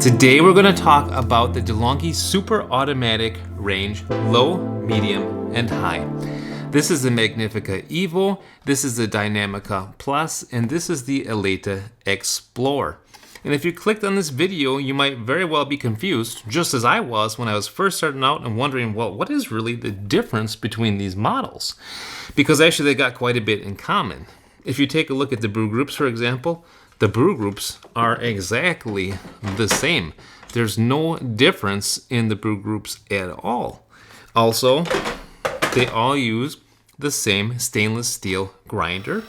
Today we're going to talk about the Delonghi Superautomatic range, low, medium, and high. This is the Magnifica Evo, this is the Dinamica Plus, and this is the Eletta Explore. And if you clicked on this video, you might very well be confused, just as I was when I was first starting out and wondering, well, what is really the difference between these models? Because actually they got quite a bit in common. If you take a look at the brew groups, for example, the brew groups are exactly the same. There's no difference in the brew groups at all. Also, they all use the same stainless steel grinder,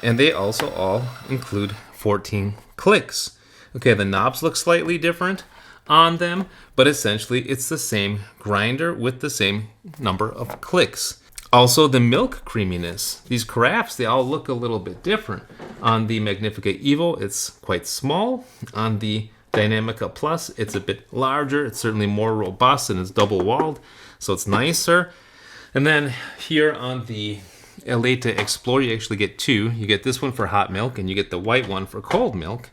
and they also all include 14 clicks. Okay, the knobs look slightly different on them, but essentially it's the same grinder with the same number of clicks. Also, the milk creaminess. These carafes, they all look a little bit different. On the Magnifica Evo, it's quite small. On the Dinamica Plus, it's a bit larger. It's certainly more robust and it's double-walled, so it's nicer. And then here on the Eletta Explore, you actually get two. You get this one for hot milk and you get the white one for cold milk.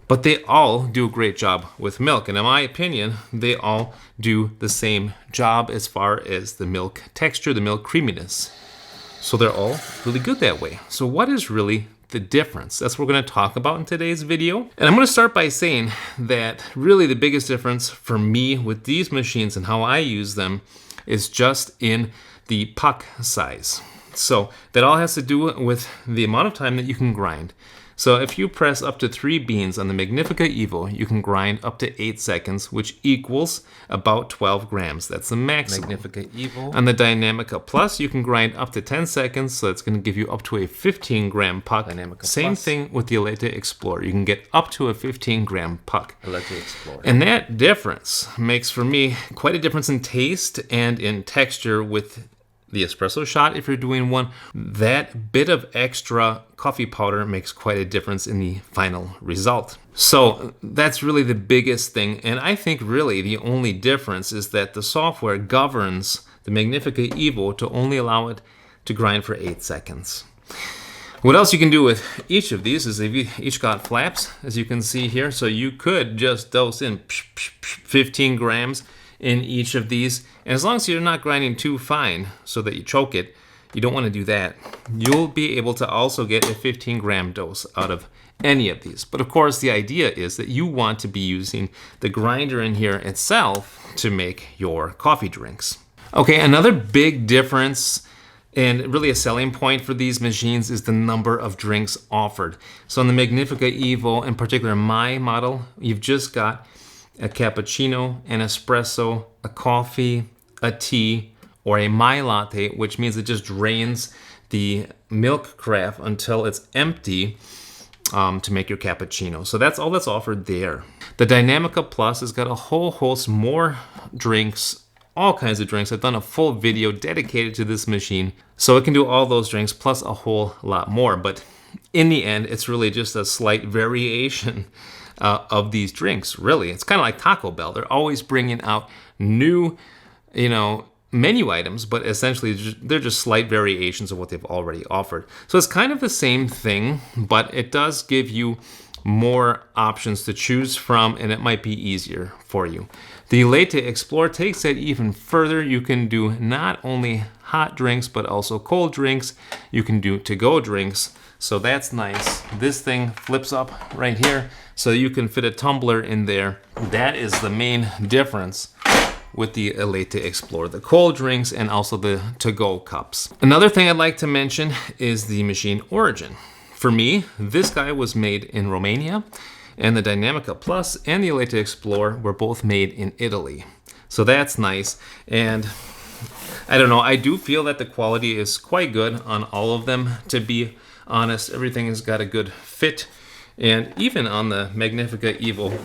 But they all do a great job with milk. And in my opinion, they all do the same job as far as the milk texture, the milk creaminess. So they're all really good that way. So what is really the difference? That's what we're going to talk about in today's video. And I'm going to start by saying that really the biggest difference for me with these machines and how I use them is just in the puck size. So that all has to do with the amount of time that you can grind. So if you press up to 3 beans on the Magnifica Evo, you can grind up to 8 seconds, which equals about 12 grams. That's the maximum. Magnifica Evo. On the Dinamica Plus, you can grind up to 10 seconds, so it's going to give you up to a 15-gram puck. Dinamica Same Plus. Thing with the Eletta Explore. You can get up to a 15-gram puck. Eletta Explore. And that difference makes, for me, quite a difference in taste and in texture with the espresso shot. If you're doing one, that bit of extra coffee powder makes quite a difference in the final result. So that's really the biggest thing. And I think really the only difference is that the software governs the Magnifica Evo to only allow it to grind for 8 seconds. What else you can do with each of these is they've each got flaps, as you can see here. So you could just dose in 15 grams in each of these. And as long as you're not grinding too fine so that you choke it, you don't want to do that. You'll be able to also get a 15-gram dose out of any of these. But of course, the idea is that you want to be using the grinder in here itself to make your coffee drinks. Okay, another big difference and really a selling point for these machines is the number of drinks offered. So on the Magnifica Evo, in particular my model, you've just got a cappuccino, an espresso, a coffee, a tea, or a my latte, which means it just drains the milk carafe until it's empty to make your cappuccino. So that's all that's offered there. The Dinamica Plus has got a whole host more drinks, all kinds of drinks. I've done a full video dedicated to this machine, so it can do all those drinks plus a whole lot more. But in the end, it's really just a slight variation of these drinks, really. It's kind of like Taco Bell. They're always bringing out new, menu items, but essentially they're just slight variations of what they've already offered. So it's kind of the same thing, but it does give you more options to choose from, and it might be easier for you. The Eletta Explore takes that even further. You can do not only hot drinks, but also cold drinks. You can do to-go drinks. So that's nice. This thing flips up right here, so you can fit a tumbler in there. That is the main difference with the Eletta Explore, the cold drinks and also the to-go cups. Another thing I'd like to mention is the machine origin. For me, this guy was made in Romania, and the Dinamica Plus and the Eletta Explore were both made in Italy. So that's nice. And I don't know, I do feel that the quality is quite good on all of them, to be honest. Everything has got a good fit, and even on the Magnifica Evo,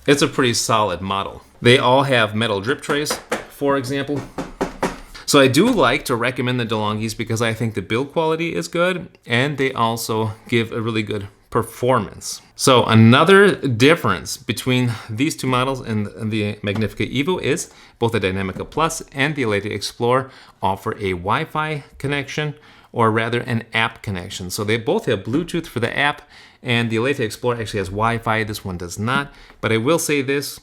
it's a pretty solid model. They all have metal drip trays, for example. So I do like to recommend the Delonghis because I think the build quality is good, and they also give a really good performance. So another difference between these two models and the Magnifica Evo is both the Dinamica Plus and the Eletta Explore offer a Wi-Fi connection, or rather an app connection. So they both have Bluetooth for the app and the Eletta Explorer actually has Wi-Fi. This one does not, but I will say this.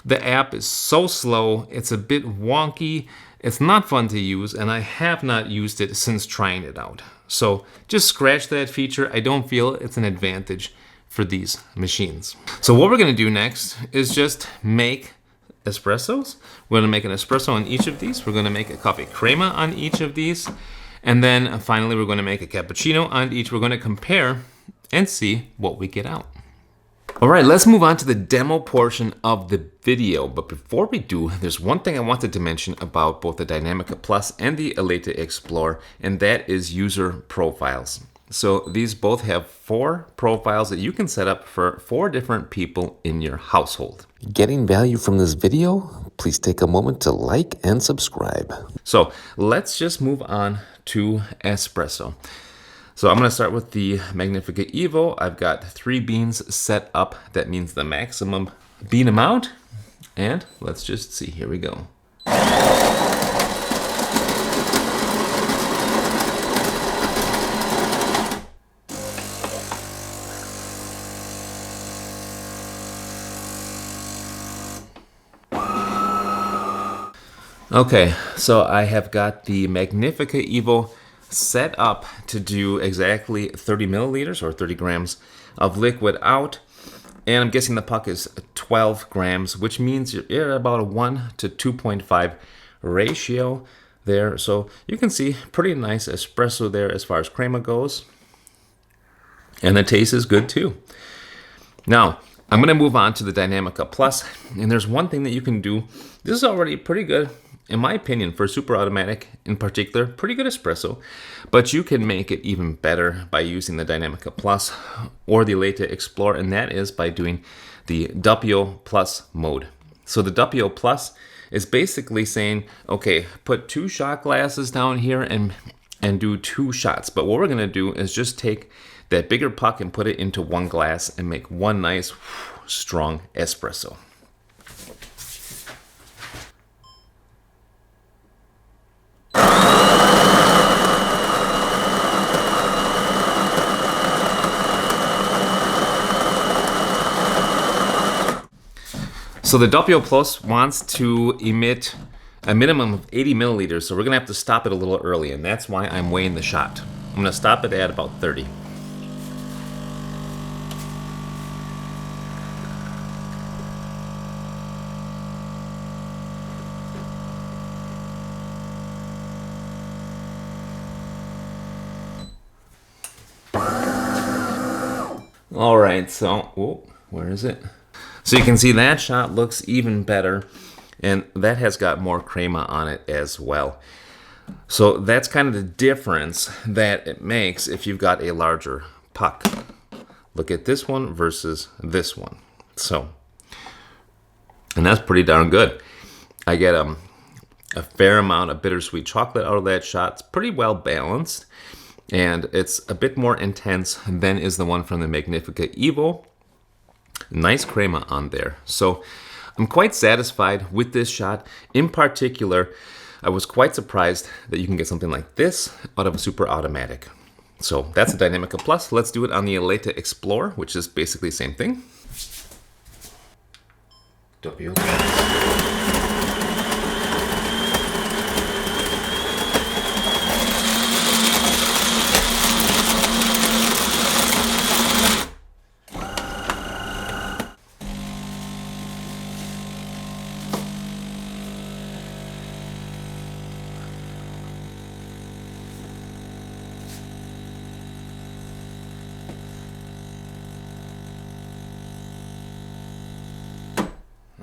The app is so slow, it's a bit wonky, it's not fun to use, and I have not used it since trying it out. So just scratch that feature. I don't feel it's an advantage for these machines. So what we're gonna do next is just make espressos. We're gonna make an espresso on each of these. We're gonna make a coffee crema on each of these. And then finally, we're gonna make a cappuccino on each. We're gonna compare and see what we get out. All right, let's move on to the demo portion of the video. But before we do, there's one thing I wanted to mention about both the Dinamica Plus and the Eletta Explorer, and that is user profiles. So these both have 4 profiles that you can set up for 4 different people in your household. Getting value from this video? Please take a moment to like and subscribe. So let's just move on to espresso. So I'm going to start with the Magnifica Evo. I've got 3 beans set up. That means the maximum bean amount. And let's just see. Here we go. Okay, so I have got the Magnifica Evo set up to do exactly 30 milliliters or 30 grams of liquid out. And I'm guessing the puck is 12 grams, which means you're at about a 1 to 2.5 ratio there. So you can see pretty nice espresso there as far as crema goes. And the taste is good too. Now, I'm going to move on to the Dinamica Plus. And there's one thing that you can do. This is already pretty good, in my opinion, for super automatic in particular, pretty good espresso, but you can make it even better by using the Dinamica Plus or the Eletta Explorer, and that is by doing the Doppio Plus mode. So the Doppio Plus is basically saying, okay, put 2 shot glasses down here and do 2 shots. But what we're gonna do is just take that bigger puck and put it into 1 glass and make one nice, strong espresso. So the Doppio Plus wants to emit a minimum of 80 milliliters, so we're gonna have to stop it a little early, and that's why I'm weighing the shot. I'm gonna stop it at about 30. All right, so, where is it? So you can see that shot looks even better, and that has got more crema on it as well. So that's kind of the difference that it makes if you've got a larger puck. Look at this one versus this one. So, and that's pretty darn good. I get a fair amount of bittersweet chocolate out of that shot. It's pretty well balanced, and it's a bit more intense than is the one from the Magnifica Evo. Nice crema on there. So I'm quite satisfied with this shot. In particular, I was quite surprised that you can get something like this out of a super automatic. So that's a Dinamica Plus. Let's do it on the Eletta Explorer, which is basically the same thing. Doppio.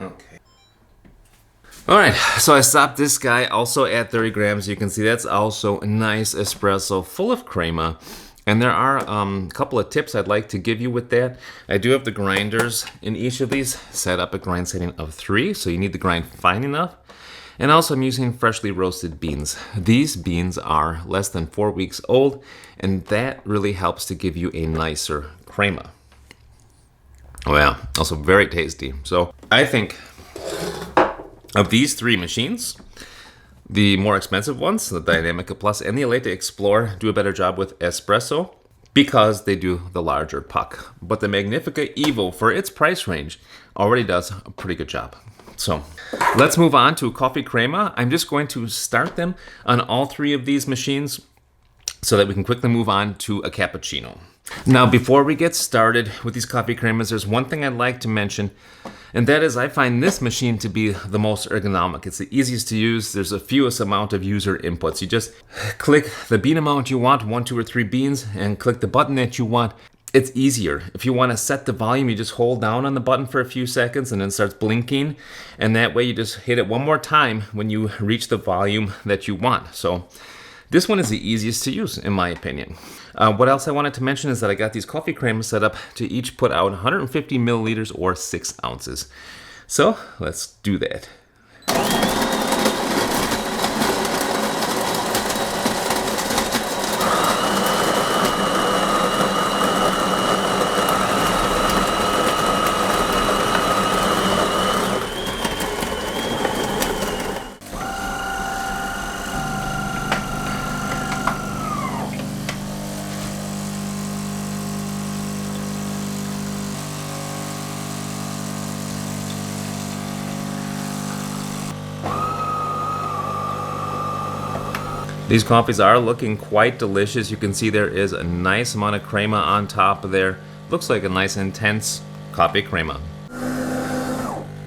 Okay. All right, so I stopped this guy also at 30 grams. You can see that's also a nice espresso full of crema. And there are a couple of tips I'd like to give you with that. I do have the grinders in each of these set up a grind setting of 3, so you need the grind fine enough. And also I'm using freshly roasted beans. These beans are less than 4 weeks old, and that really helps to give you a nicer crema. Oh yeah, also very tasty. So I think of these 3 machines, the more expensive ones, the Dinamica Plus and the Eletta Explorer, do a better job with espresso. because they do the larger puck. But the Magnifica Evo, for its price range, already does a pretty good job. So let's move on to coffee crema. I'm just going to start them on all three of these machines so that we can quickly move on to a cappuccino. Now, before we get started with these coffee cremas, there's one thing I'd like to mention, and that is I find this machine to be the most ergonomic. It's the easiest to use. There's the fewest amount of user inputs. You just click the bean amount you want, 1, 2, or 3 beans, and click the button that you want. It's easier. If you want to set the volume, you just hold down on the button for a few seconds and then it starts blinking. And that way you just hit it one more time when you reach the volume that you want. So this one is the easiest to use, in my opinion. What else I wanted to mention is that I got these coffee cremas set up to each put out 150 milliliters or 6 ounces. So let's do that. These coffees are looking quite delicious. You can see there is a nice amount of crema on top of there. Looks like a nice intense coffee crema.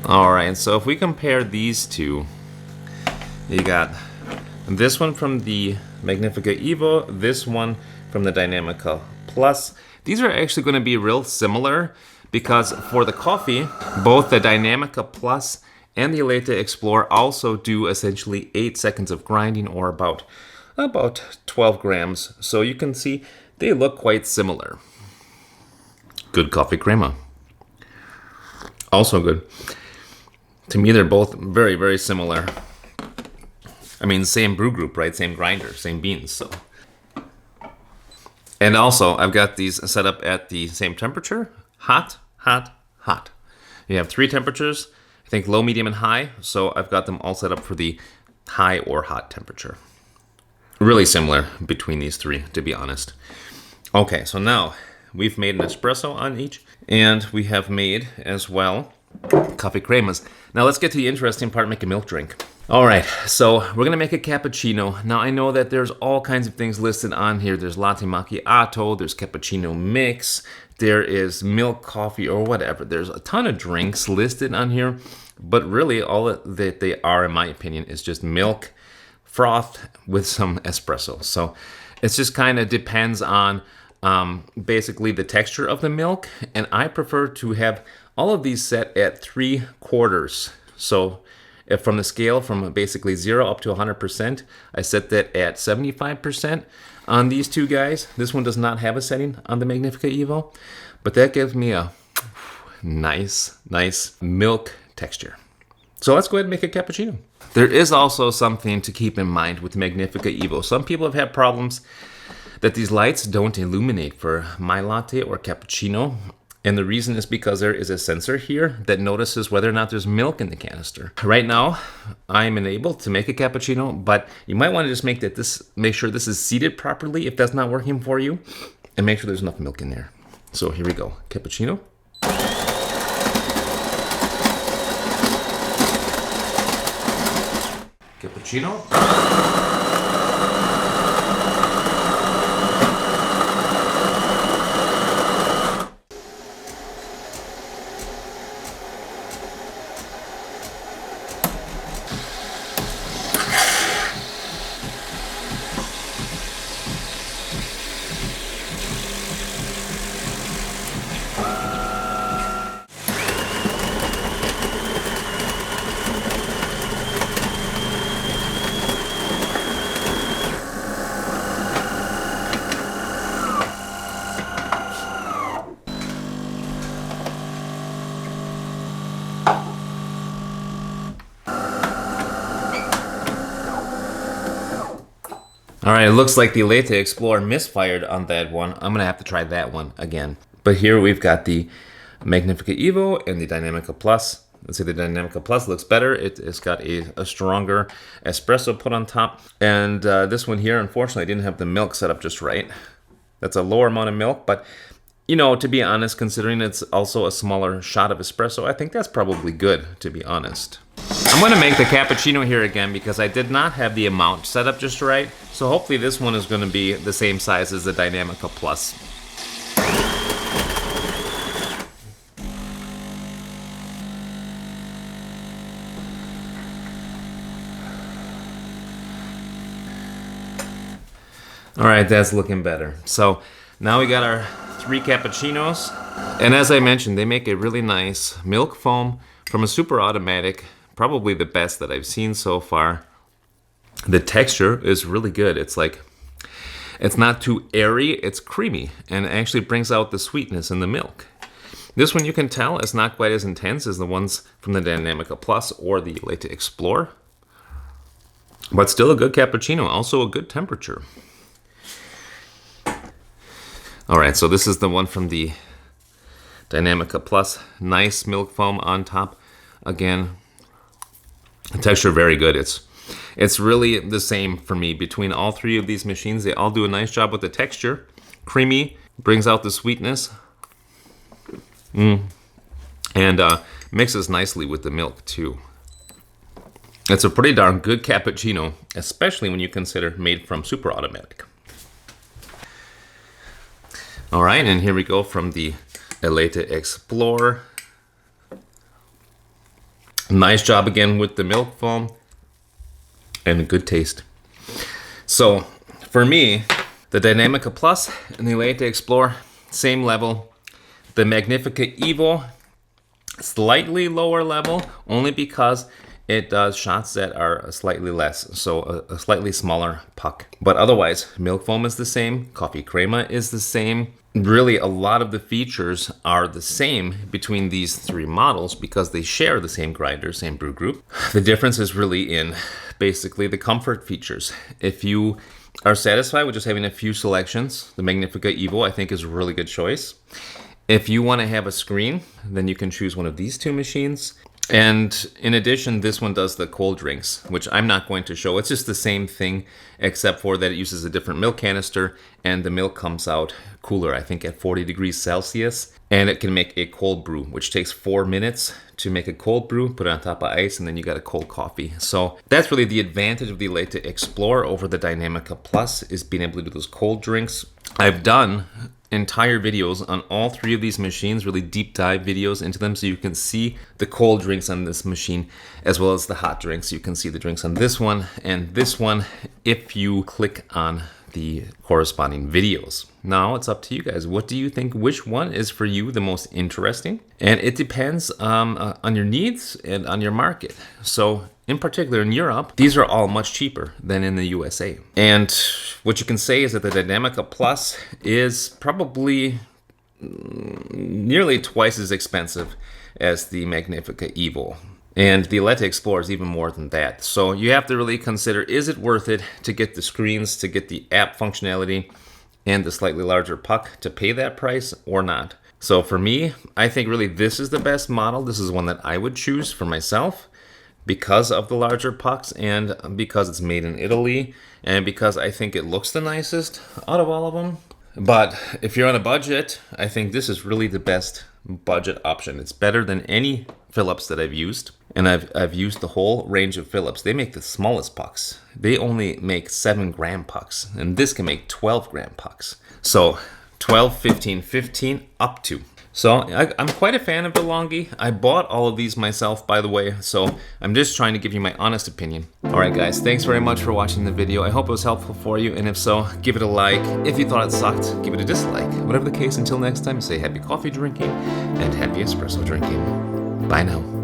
Alright, so if we compare these two, you got this one from the Magnifica Evo, this one from the Dinamica Plus. These are actually going to be real similar because for the coffee, both the Dinamica Plus and the Eletta Explore also do essentially 8 seconds of grinding, or about 12 grams. So you can see they look quite similar. Good coffee crema. Also good. To me, they're both very, very similar. I mean, same brew group, right? Same grinder, same beans. So. And also, I've got these set up at the same temperature. Hot, hot, hot. You have 3 temperatures. I think low, medium, and high. So I've got them all set up for the high or hot temperature. Really similar between these 3, to be honest. Okay, so now we've made an espresso on each, and we have made as well coffee cremas. Now let's get to the interesting part, make a milk drink. All right, so we're gonna make a cappuccino. Now I know that there's all kinds of things listed on here. There's latte macchiato, there's cappuccino mix, there is milk coffee or whatever. There's a ton of drinks listed on here, but really all that they are, in my opinion, is just milk, froth with some espresso. So it just kind of depends on basically the texture of the milk, and I prefer to have all of these set at 3/4. So if from the scale from basically 0 up to 100%, I set that at 75% on these two guys. This one does not have a setting on the Magnifica Evo, but that gives me a nice milk texture. So let's go ahead and make a cappuccino. There is also something to keep in mind with Magnifica Evo. Some people have had problems that these lights don't illuminate for my latte or cappuccino. And the reason is because there is a sensor here that notices whether or not there's milk in the canister. Right now, I'm enabled to make a cappuccino, but you might want to just make sure this is seated properly if that's not working for you, and make sure there's enough milk in there. So here we go, cappuccino. Cappuccino. All right, it looks like the Eletta Explorer misfired on that one. I'm gonna have to try that one again. But here we've got the Magnifica Evo and the Dinamica Plus. Let's say the Dinamica Plus looks better. It's got a stronger espresso put on top. And this one here, unfortunately, I didn't have the milk set up just right. That's a lower amount of milk, but you know, to be honest, considering it's also a smaller shot of espresso, I think that's probably good, to be honest. I'm going to make the cappuccino here again because I did not have the amount set up just right. So hopefully this one is going to be the same size as the Dinamica Plus. All right, that's looking better. So now we got our 3 cappuccinos. And as I mentioned, they make a really nice milk foam from a super automatic, probably the best that I've seen so far. The texture is really good. It's like, it's not too airy, it's creamy, and it actually brings out the sweetness in the milk. This one you can tell is not quite as intense as the ones from the Dinamica Plus or the Eletta Explore, but still a good cappuccino, also a good temperature. All right, so this is the one from the Dinamica Plus. Nice milk foam on top. Again, the texture very good. It's really the same for me between all 3 of these machines. They all do a nice job with the texture. Creamy, brings out the sweetness. And mixes nicely with the milk too. It's a pretty darn good cappuccino, especially when you consider made from super automatic. All right, and here we go from the Eletta Explore. Nice job again with the milk foam and a good taste. So for me, the Dinamica Plus and the Eletta Explore, same level. The Magnifica Evo, slightly lower level, only because it does shots that are slightly less, so a slightly smaller puck. But otherwise, milk foam is the same, coffee crema is the same. Really, a lot of the features are the same between these 3 models because they share the same grinder, same brew group. The difference is really in basically the comfort features. If you are satisfied with just having a few selections, the Magnifica Evo I think is a really good choice. If you want to have a screen, then you can choose one of these 2 machines. And in addition, this one does the cold drinks, which I'm not going to show. It's just the same thing, except for that it uses a different milk canister and the milk comes out cooler, I think at 40 degrees Celsius. And it can make a cold brew, which takes 4 minutes to make a cold brew, put it on top of ice, and then you got a cold coffee. So that's really the advantage of the Eletta Explore over the Dinamica Plus, is being able to do those cold drinks. I've done entire videos on all 3 of these machines, really deep dive videos into them, so you can see the cold drinks on this machine as well as the hot drinks. You can see the drinks on this one and this one if you click on the corresponding videos. Now it's up to you guys. What do you think? Which one is for you the most interesting? And it depends on your needs and on your market. So in particular in Europe, these are all much cheaper than in the USA. And what you can say is that the Dinamica Plus is probably nearly twice as expensive as the Magnifica Evo. And the Eletta Explore is even more than that. So you have to really consider, is it worth it to get the screens, to get the app functionality, and the slightly larger puck to pay that price or not? So for me, I think really this is the best model. This is one that I would choose for myself because of the larger pucks and because it's made in Italy and because I think it looks the nicest out of all of them. But if you're on a budget, I think this is really the best budget option. It's better than any Philips that I've used. And I've used the whole range of Philips. They make the smallest pucks. They only make 7-gram pucks. And this can make 12-gram pucks. So 12, 15, 15, up to. So I'm quite a fan of Delonghi. I bought all of these myself, by the way, so I'm just trying to give you my honest opinion. All right, guys, thanks very much for watching the video. I hope it was helpful for you, and if so, give it a like. If you thought it sucked, give it a dislike. Whatever the case, until next time, say happy coffee drinking and happy espresso drinking. Bye now.